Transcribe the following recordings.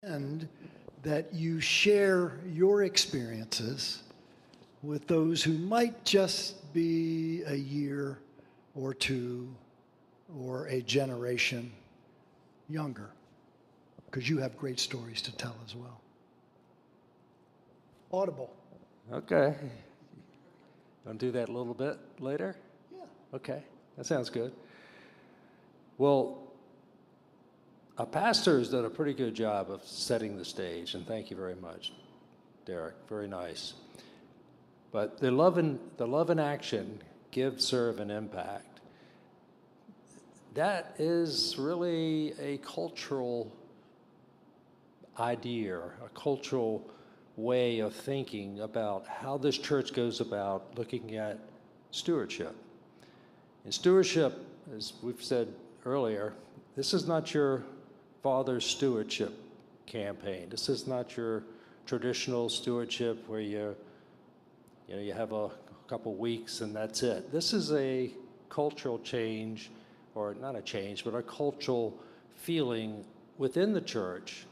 And that you share your experiences with those who might just be a year or two or a generation younger, because you have great stories to tell as well. Audible. Okay. Want to do that a little bit later? Yeah. Okay, that sounds good. Well, a pastor has done a pretty good job of setting the stage, and thank you very much, Derrick. Very nice. But the love in action, give, serve, and impact. That is really a cultural idea, a cultural way of thinking about how this church goes about looking at stewardship. And stewardship, as we've said earlier, this is not your father's stewardship campaign. This is not your traditional stewardship where you have a couple weeks and that's it. This is a cultural change, or not a change, but a cultural feeling within the church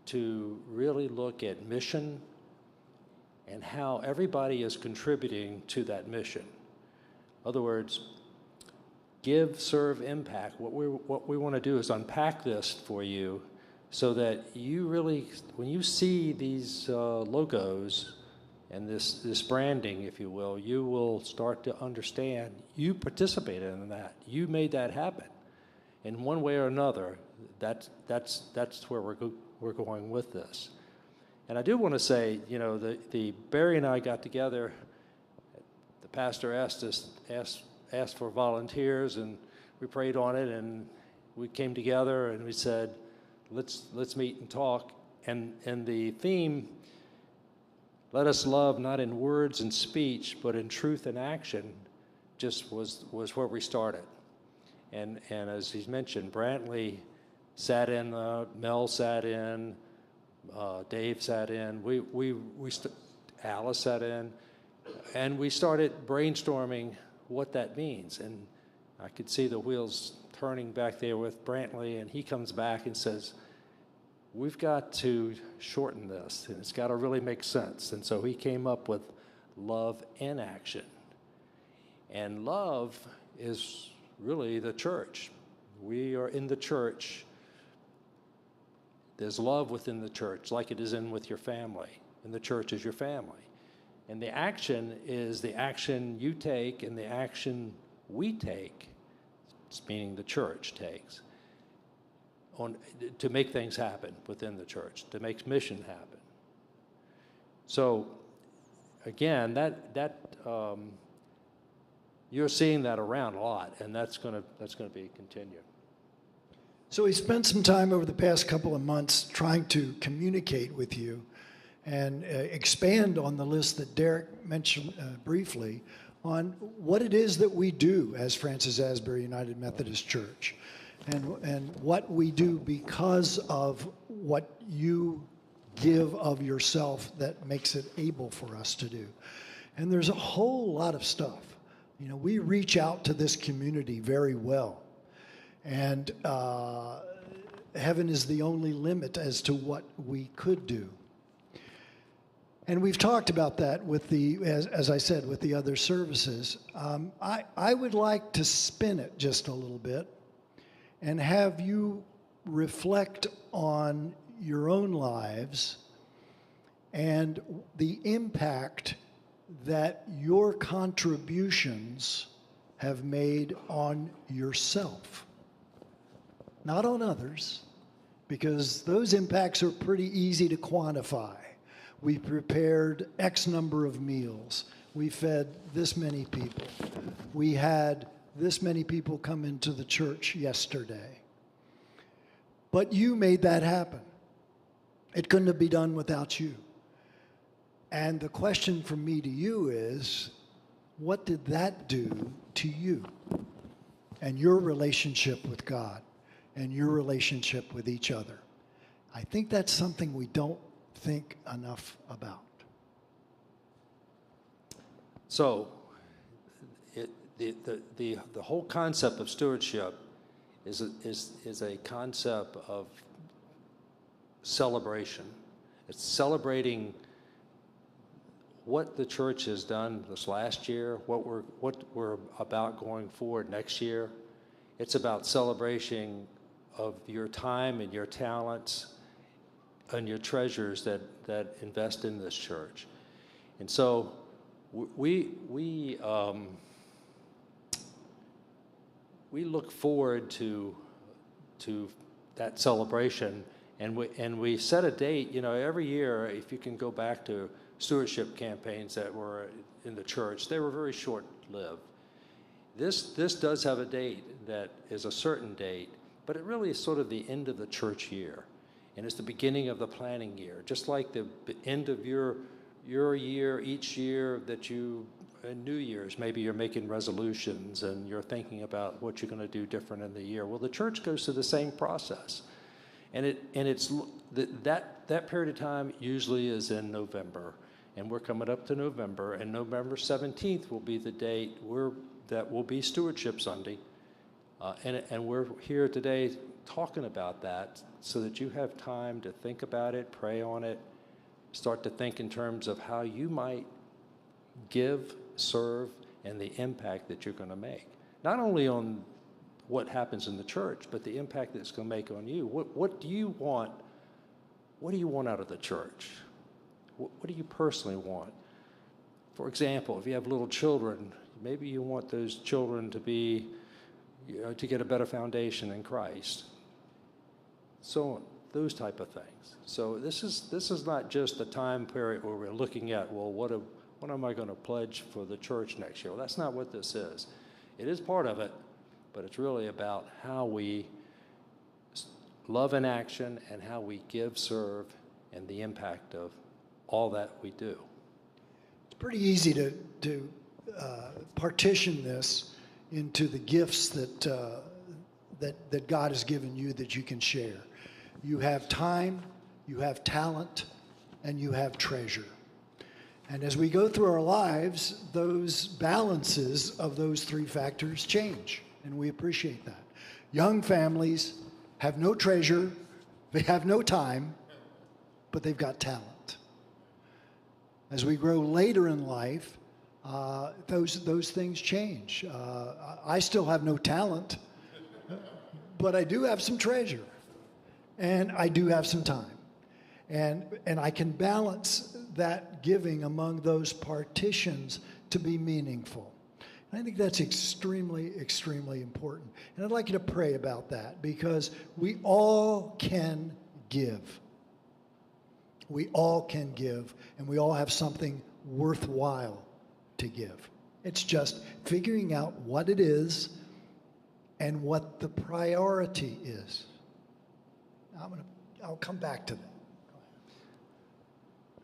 to really look at mission and how everybody is contributing to that mission. In other words, give, serve, impact. What we want to do is unpack this for you so that you really, when you see these logos and this branding, if you will, you will start to understand you participated in that. You made that happen. In one way or another, that's where we're going with this. And I do want to say, the Barry and I got together. The pastor asked for volunteers, and we prayed on it, and we came together and we said, let's meet and talk. And the theme, let us love not in words and speech, but in truth and action, just was where we started. And as he's mentioned, Brantley sat in, Mel sat in, Dave sat in, Alice sat in, and we started brainstorming what that means. And I could see the wheels turning back there with Brantley, and he comes back and says, we've got to shorten this, and it's got to really make sense. And so he came up with love in action. And love is really the church. We are in the church. There's love within the church, like it is in with your family. And the church is your family. And the action is the action you take and the action we take, meaning the church takes, to make things happen within the church, to make mission happen. So, again, that you're seeing that around a lot, and that's going to be continued. So we spent some time over the past couple of months trying to communicate with you and expand on the list that Derrick mentioned briefly on what it is that we do as Francis Asbury United Methodist Church, and what we do because of what you give of yourself that makes it able for us to do. And there's a whole lot of stuff. We reach out to this community very well. And heaven is the only limit as to what we could do. And we've talked about that with as I said, with the other services. I would like to spin it just a little bit and have you reflect on your own lives and the impact that your contributions have made on yourself. Not on others, because those impacts are pretty easy to quantify. We prepared X number of meals. We fed this many people. We had this many people come into the church yesterday. But you made that happen. It couldn't have been done without you. And the question from me to you is, what did that do to you and your relationship with God and your relationship with each other? I think that's something we don't think enough about. So, the whole concept of stewardship is a concept of celebration. It's celebrating what the church has done this last year, what we're about going forward next year. It's about celebration of your time and your talents and your treasures that invest in this church. And so we look forward to that celebration, and we set a date. Every year, if you can go back to stewardship campaigns that were in the church, they were very short-lived. This does have a date that is a certain date, but it really is sort of the end of the church year, and it's the beginning of the planning year, just like the end of your year, each year that you, in New Year's, maybe you're making resolutions and you're thinking about what you're going to do different in the year. Well, the church goes through the same process, and it's that period of time usually is in November, and we're coming up to November, and November 17th will be the date that will be Stewardship Sunday, and we're here today talking about that so that you have time to think about it, pray on it, start to think in terms of how you might give, serve, and the impact that you're going to make. Not only on what happens in the church, but the impact that it's going to make on you. What do you want? What do you want out of the church? What do you personally want? For example, if you have little children, maybe you want those children to be, to get a better foundation in Christ. So on, those type of things. So this is not just a time period where we're looking at, well, what am I going to pledge for the church next year? Well, that's not what this is. It is part of it, but it's really about how we love in action and how we give, serve, and the impact of all that we do. It's pretty easy to partition this into the gifts that God has given you that you can share. You have time, you have talent, and you have treasure. And as we go through our lives, those balances of those three factors change, and we appreciate that. Young families have no treasure, they have no time, but they've got talent. As we grow later in life, those things change. I still have no talent, but I do have some treasure, and I do have some time. And I can balance that giving among those partitions to be meaningful. And I think that's extremely, extremely important. And I'd like you to pray about that, because we all can give. We all can give, and we all have something worthwhile to give. It's just figuring out what it is and what the priority is. I'll come back to that.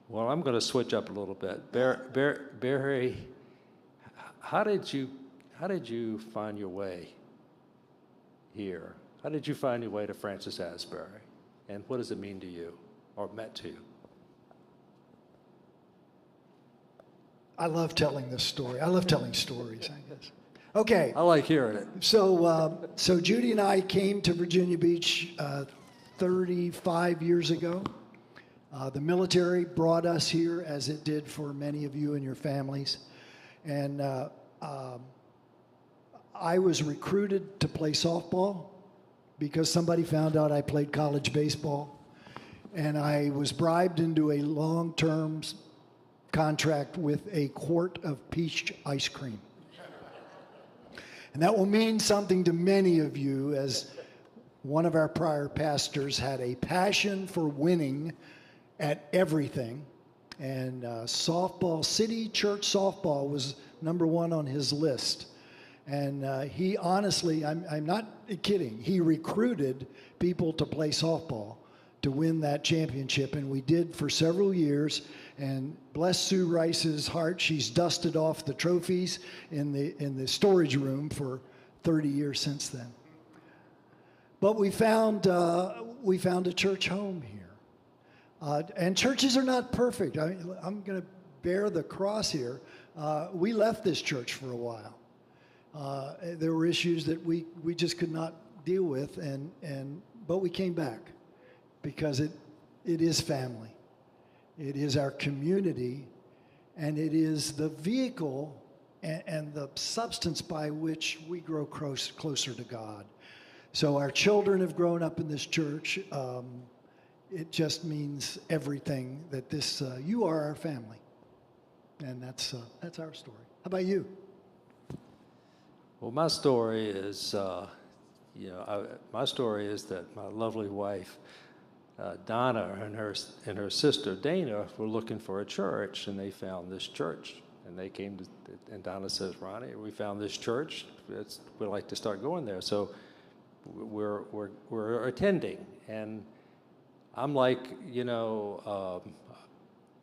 Well, I'm going to switch up a little bit. Barry, how did you find your way here? How did you find your way to Francis Asbury? And what does it mean to you, or meant to you? I love telling this story. I love telling stories, I guess. Okay. I like hearing it. So Judy and I came to Virginia Beach 35 years ago. The military brought us here, as it did for many of you and your families. And I was recruited to play softball because somebody found out I played college baseball. And I was bribed into a long-term contract with a quart of peach ice cream. And that will mean something to many of you, as one of our prior pastors had a passion for winning at everything. And softball, City Church softball was number one on his list. And he honestly, I'm not kidding, he recruited people to play softball to win that championship, and we did for several years. And bless Sue Rice's heart, she's dusted off the trophies in the storage room for 30 years since then. But we found a church home here, and churches are not perfect. I'm going to bear the cross here. We left this church for a while. There were issues that we just could not deal with, but we came back because It is family. It is our community, and it is the vehicle and the substance by which we grow closer to God. So our children have grown up in this church. It just means everything that this, you are our family. And that's our story. How about you? Well, my story is, my story is that my lovely wife, Donna, and her sister Dana were looking for a church, and they found this church. And they came to, and Donna says, "Ronnie, we found this church. We'd like to start going there." So we're attending, and I'm like,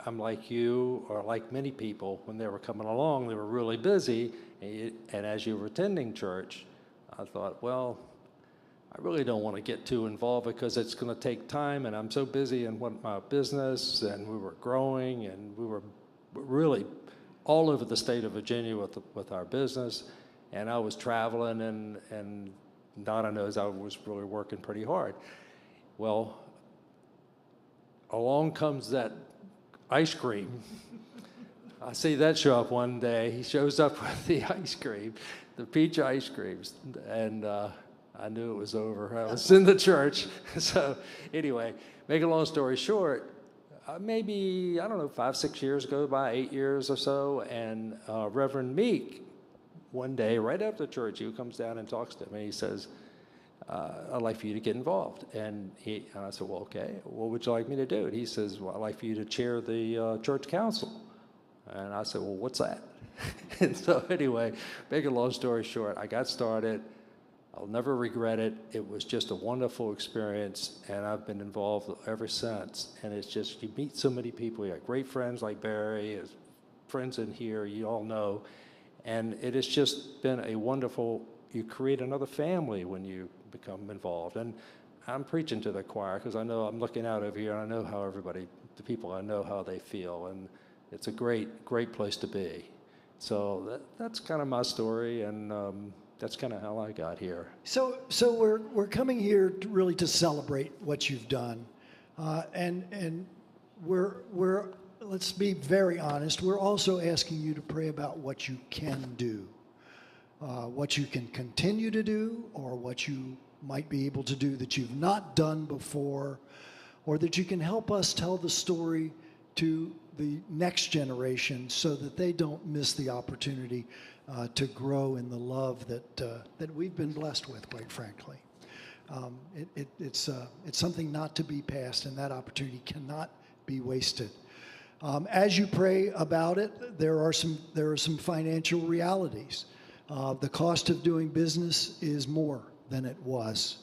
I'm like you, or like many people, when they were coming along, they were really busy, and as you were attending church, I thought, well, I really don't want to get too involved because it's going to take time, and I'm so busy in my business, and we were growing, and we were really all over the state of Virginia with our business, and I was traveling, and Donna knows I was really working pretty hard. Well, along comes that ice cream. I see that show up one day. He shows up with the ice cream, the peach ice creams, and I knew it was over. I was in the church. So anyway, make a long story short, maybe, I don't know, 5, 6 years ago, about 8 years or so, and Reverend Meek, one day, right after church, he comes down and talks to me. He says, I'd like for you to get involved. And I said, well, okay, what would you like me to do? And he says, well, I'd like for you to chair the church council. And I said, well, what's that? And so anyway, make a long story short, I got started. I'll never regret it. It was just a wonderful experience, and I've been involved ever since. And it's just, you meet so many people. You have great friends like Barry, friends in here, you all know. And it has just been a wonderful, you create another family when you become involved. And I'm preaching to the choir because I know I'm looking out over here, and I know how the people I know how they feel. And it's a great, great place to be. So that's kind of my story, and that's kind of how I got here. So we're coming here really to celebrate what you've done, and we're let's be very honest. We're also asking you to pray about what you can do, what you can continue to do, or what you might be able to do that you've not done before, or that you can help us tell the story to the next generation so that they don't miss the opportunity to grow in the love that we've been blessed with, quite frankly. It's something not to be passed, and that opportunity cannot be wasted. As you pray about it, there are some financial realities. The cost of doing business is more than it was.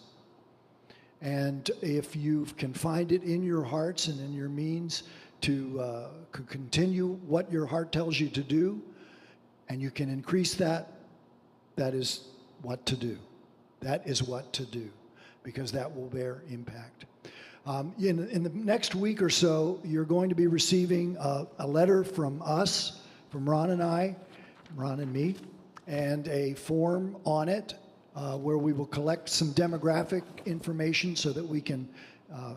And if you can find it in your hearts and in your means to continue what your heart tells you to do, and you can increase that, that is what to do. That is what to do, because that will bear impact. In the next week or so, you're going to be receiving a letter from us, from Ron and me, and a form on it where we will collect some demographic information so that we can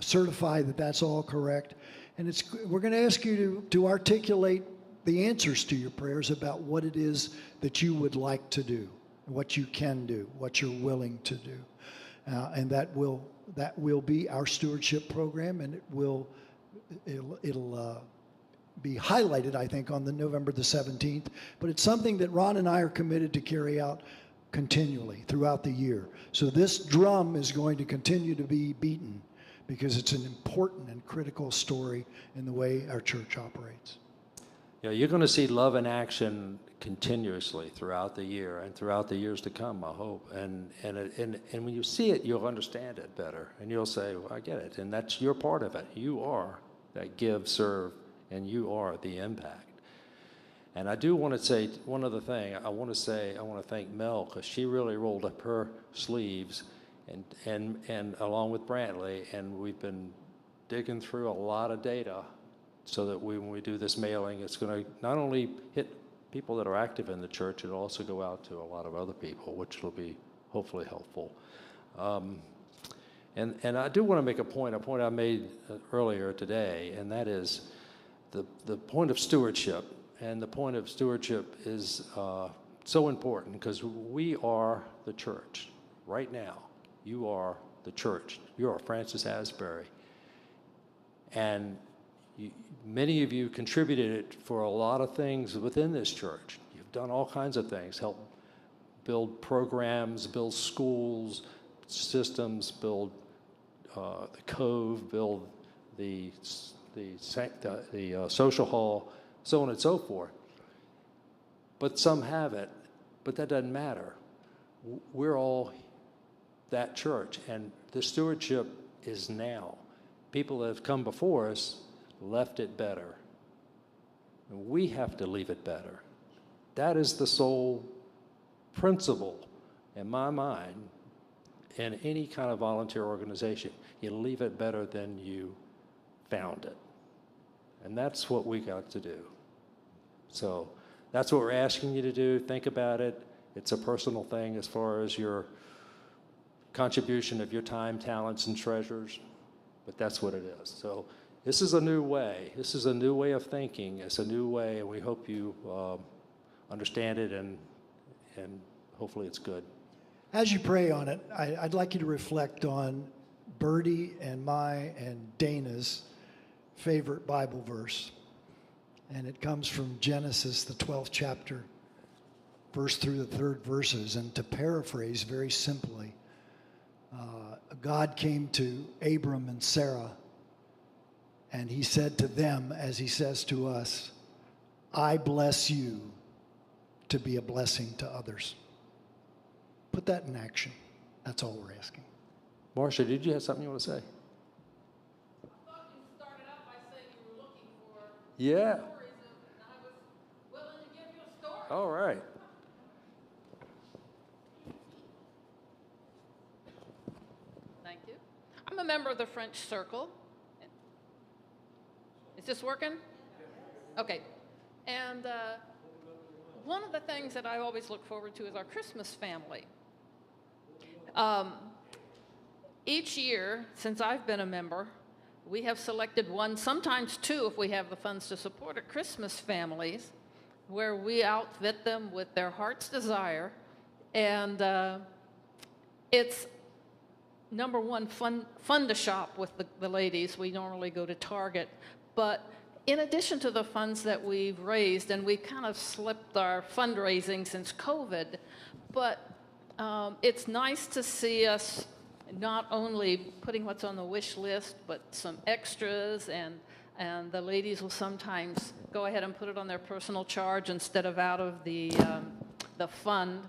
certify that that's all correct. And we're going to ask you to articulate the answers to your prayers about what it is that you would like to do, what you can do, what you're willing to do. And that will be our stewardship program, and it'll be highlighted, I think, on November the 17th. But it's something that Ron and I are committed to carry out continually throughout the year. So this drum is going to continue to be beaten, because it's an important and critical story in the way our church operates. Yeah, you're going to see love in action continuously throughout the year and throughout the years to come, I hope. And when you see it, you'll understand it better, and you'll say, well, I get it. And that's your part of it. You are that give, serve, and you are the impact. And I do want to say one other thing. I want to thank Mel, because she really rolled up her sleeves, and along with Brantley, and we've been digging through a lot of data so that when we do this mailing, it's going to not only hit people that are active in the church, it'll also go out to a lot of other people, which will be hopefully helpful. And I do want to make a point I made earlier today, and that is the point of stewardship. And the point of stewardship is so important because we are the church. Right now, you are the church. You are Francis Asbury. And many of you contributed for a lot of things within this church. You've done all kinds of things, help build programs, build schools, systems, build the Cove, build the social hall, so on and so forth. But some haven't, but that doesn't matter. We're all that church, and the stewardship is now. People that have come before us left it better. And we have to leave it better. That is the sole principle, in my mind, in any kind of volunteer organization. You leave it better than you found it. And that's what we got to do. So that's what we're asking you to do. Think about it. It's a personal thing as far as your contribution of your time, talents, and treasures, but that's what it is. So this is a new way. This is a new way of thinking. It's a new way, and we hope you understand it, and hopefully it's good. As you pray on it, I'd like you to reflect on Bertie and my and Dana's favorite Bible verse. And it comes from Genesis, the 12th chapter, verse through the 3rd verses. And to paraphrase very simply, God came to Abram and Sarah, and he said to them, as he says to us, I bless you to be a blessing to others. Put that in action. That's all we're asking. Marcia, did you have something you want to say? I thought you started out by saying you were looking for Yeah. stories, and I was willing to give you a story. All right. Thank you. I'm a member of the French Circle. Is this working? Okay. And one of the things that I always look forward to is our Christmas family. Each year, since I've been a member, we have selected one, sometimes two, if we have the funds to support it, Christmas families, where we outfit them with their heart's desire. And it's, number one, fun to shop with the ladies. We normally go to Target. But in addition to the funds that we've raised, and we've kind of slipped our fundraising since COVID, but it's nice to see us not only putting what's on the wish list, but some extras, and the ladies will sometimes go ahead and put it on their personal charge instead of out of the fund.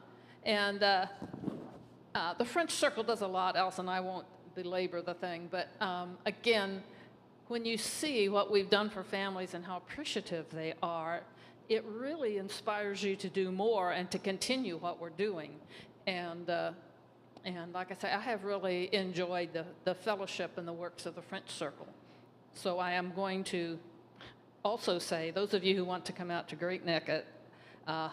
And the French Circle does a lot else, and I won't belabor the thing, but again, when you see what we've done for families and how appreciative they are, it really inspires you to do more and to continue what we're doing. And like I say, I have really enjoyed the fellowship and the works of the French Circle. So I am going to also say, those of you who want to come out to Great Neck at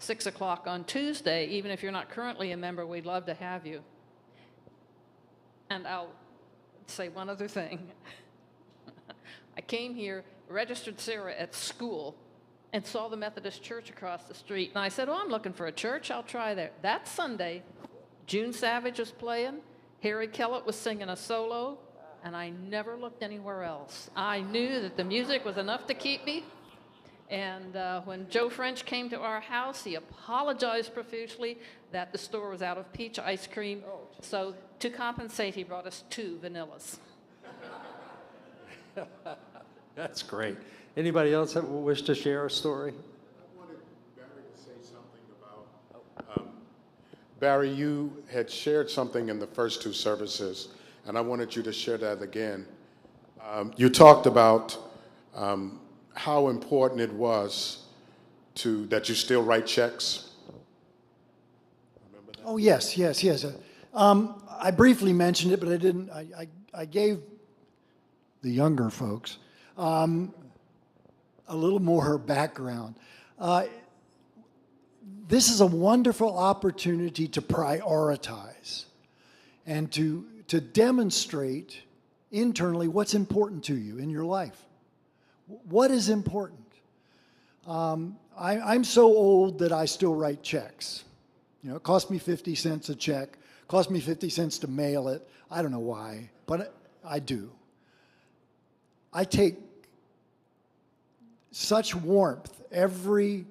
6 o'clock on Tuesday, even if you're not currently a member, we'd love to have you. And I'll say one other thing. I came here, registered Sarah at school, and saw the Methodist church across the street. And I said, oh, I'm looking for a church. I'll try there. That Sunday, June Savage was playing. Harry Kellett was singing a solo. And I never looked anywhere else. I knew that the music was enough to keep me. And when Joe French came to our house, he apologized profusely that the store was out of peach ice cream. So to compensate, he brought us 2 vanillas. That's great. Anybody else wish to share a story? I wanted Barry to say something about, Barry, you had shared something in the first 2 services, and I wanted you to share that again. You talked about how important it was that you still write checks. Remember that? Oh, yes. I briefly mentioned it, but I didn't. I gave the younger folks a little more background. This is a wonderful opportunity to prioritize and to to demonstrate internally what's important to you in your life. What is important? I'm so old that I still write checks. You know, it cost me 50 cents a check, cost me 50 cents to mail it. I don't know why, but I do. I take such warmth every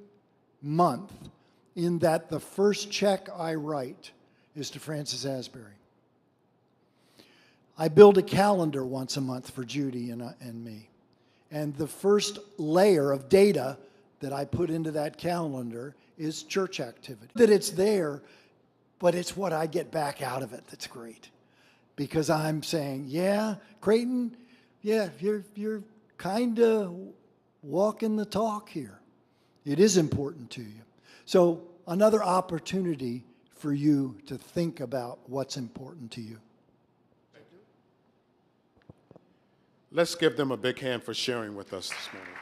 month in that the first check I write is to Francis Asbury. I build a calendar once a month for Judy and me. And the first layer of data that I put into that calendar is church activity. That it's there, but it's what I get back out of it that's great. Because I'm saying, yeah, Creighton, yeah, you're kind of walking the talk here. It is important to you. So another opportunity for you to think about what's important to you. Let's give them a big hand for sharing with us this morning.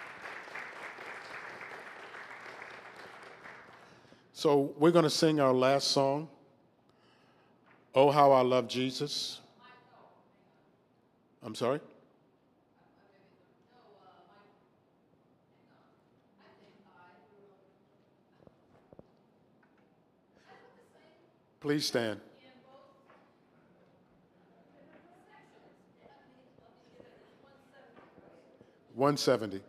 So we're going to sing our last song, Oh, How I Love Jesus. I'm sorry? Please stand. 170.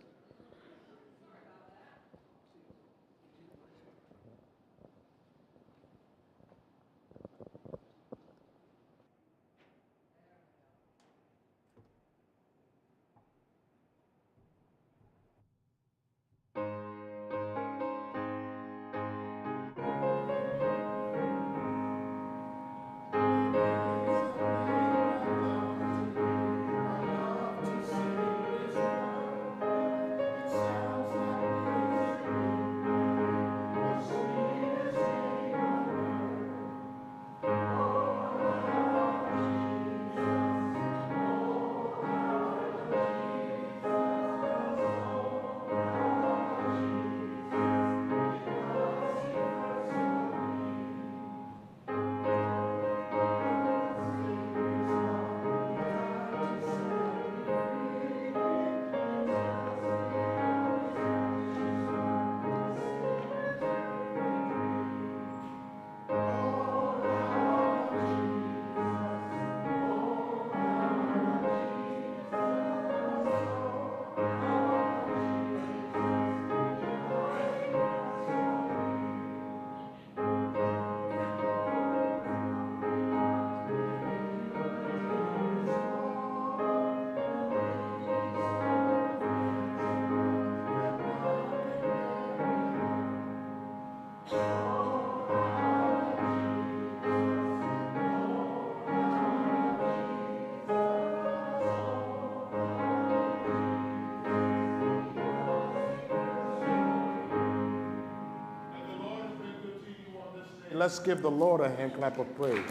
Let's give the Lord a hand clap of praise.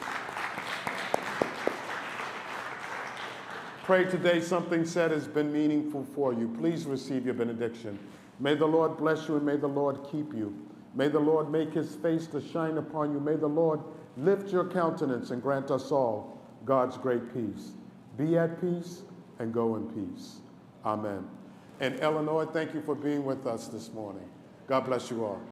Pray today something said has been meaningful for you. Please receive your benediction. May the Lord bless you and may the Lord keep you. May the Lord make his face to shine upon you. May the Lord lift your countenance and grant us all God's great peace. Be at peace and go in peace. Amen. And Eleanor, thank you for being with us this morning. God bless you all.